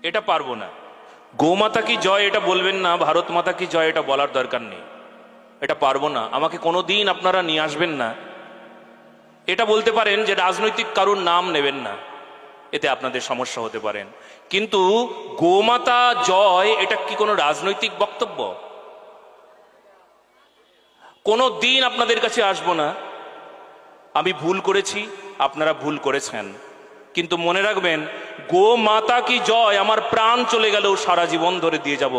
এটা পারবো না। গোমাতা কি জয় এটা বলবেন না, ভারত মাতা কি জয় এটা বলার দরকার নেই, এটা পারবো না। আমাকে কোনোদিন আপনারা নিয়ে আসবেন না। এটা বলতে পারেন যে রাজনৈতিক কারুর নাম নেবেন না, এতে আপনাদের সমস্যা হতে পারেন, কিন্তু গোমাতা জয় এটা কি কোনো রাজনৈতিক বক্তব্য? কোনো দিন আপনাদের কাছে আসবো না। আমি ভুল করেছি, আপনারা ভুল করেছেন, কিন্তু মনে রাখবেন গো মাতা কি জয় আমার প্রাণ চলে গেলেও সারা জীবন ধরে দিয়ে যাব।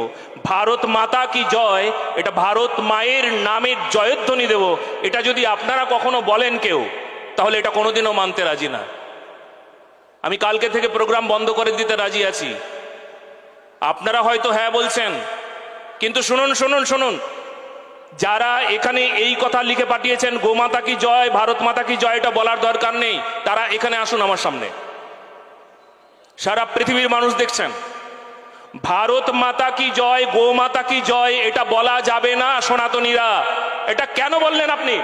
ভারত মাতা কি জয় এটা ভারত মায়ের নামের জয়ধ্বনি দেব। এটা যদি আপনারা কখনো বলেন কেউ, তাহলে এটা কোনোদিনও মানতে রাজি না। আমি কালকে থেকে প্রোগ্রাম বন্ধ করে দিতে রাজি আছি। আপনারা হয়তো হ্যাঁ বলছেন, কিন্তু শুনুন শুনুন শুনুন, যারা এখানে এই কথা লিখে পাঠিয়েছেন গোমাতা কি জয় ভারত মাতা কি জয় এটা বলার দরকার নেই, তারা এখানে আসুন আমার সামনে। সারা পৃথিবীর মানুষ দেখছেন, ভারত মাতা কি জয় গো মাতা কি জয় এটা বলা যাবে না সনাতনীরা। এটা কেন বললেন আপনি?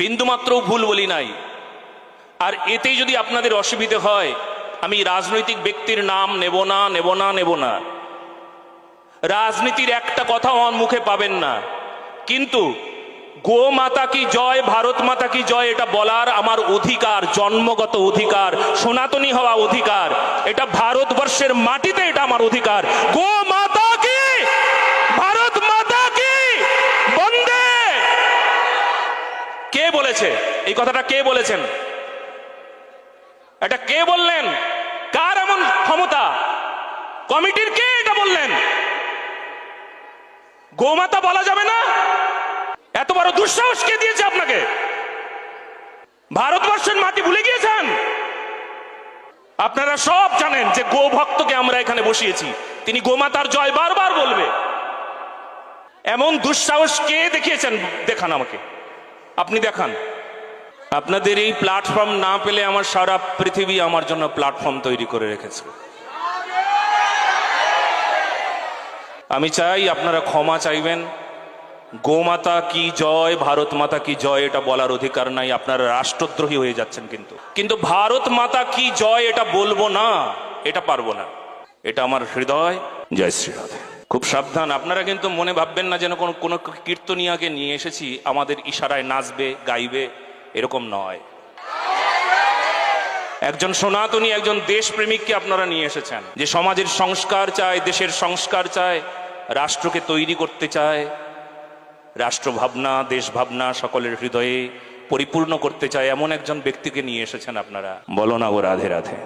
বিন্দুমাত্র ভুল বলি নাই। আর এতেই যদি আপনাদের অসুবিধে হয়, আমি রাজনৈতিক ব্যক্তির নাম নেব না নেব না নেব না, রাজনীতির একটা কথাও আমার মুখে পাবেন না, কিন্তু গো মাতা কি জয় ভারত মাতা কি জয় এটা বলার আমার অধিকার, জন্মগত অধিকার, সনাতনী হওয়া অধিকার। এটা ভারতবর্ষের মাটিতে এটা আমার অধিকার। গো মাতা কি ভারত মাতা কি বন্দে। কে বলেছে এই কথাটা? কে বলেছেন এটা? কে বললেন? কার এমন ক্ষমতা? কমিটির কে এটা বললেন? গোমাতা বলা যাবে না? এত বড় দুঃসাহস কে দিয়েছে আপনাকে? ভারতবর্ষের মাটি ভুলে গিয়েছেন? আপনারা সব জানেন যে গো ভক্তকে আমরা এখানে বসিয়েছি, তিনি গোমাতার জয় বারবার বলবে। এমন দুঃসাহস কে দেখিয়েছেন? দেখান আমাকে, আপনি দেখান। আপনাদের এই প্ল্যাটফর্ম না পেলে আমার সারা পৃথিবী আমার জন্য প্ল্যাটফর্ম তৈরি করে রেখেছে। আমি চাই আপনারা ক্ষমা চাইবেন। গোমাতা কি জয় ভারত মাতা কি জয় এটা বলার অধিকার নাই, আপনারা রাষ্ট্রদ্রোহী হয়ে যাচ্ছেন। কিন্তু ভারত মাতা কি জয় এটা বলবো না, এটা পারবো না, এটা আমার হৃদয়। জয় শ্রী রাধে। খুব সাবধান, আপনারা কিন্তু মনে ভাববেন না যেন কোনো কীর্তনিয়াকে নিয়ে এসেছি আমাদের ইশারায় নাচবে গাইবে, এরকম নয়। একজন সনাতনী, একজন দেশপ্রেমিককে আপনারা নিয়ে এসেছেন, যে সমাজের সংস্কার চায়, দেশের সংস্কার চায়, রাষ্ট্রকে তৈরি করতে চায়, রাষ্ট্র ভাবনা দেশ ভাবনা সকলের হৃদয়ে পরিপূর্ণ করতে চায়, এমন একজন ব্যক্তিকে নিয়ে এসেছেন আপনারা। বলো না গো রাধে রাধে।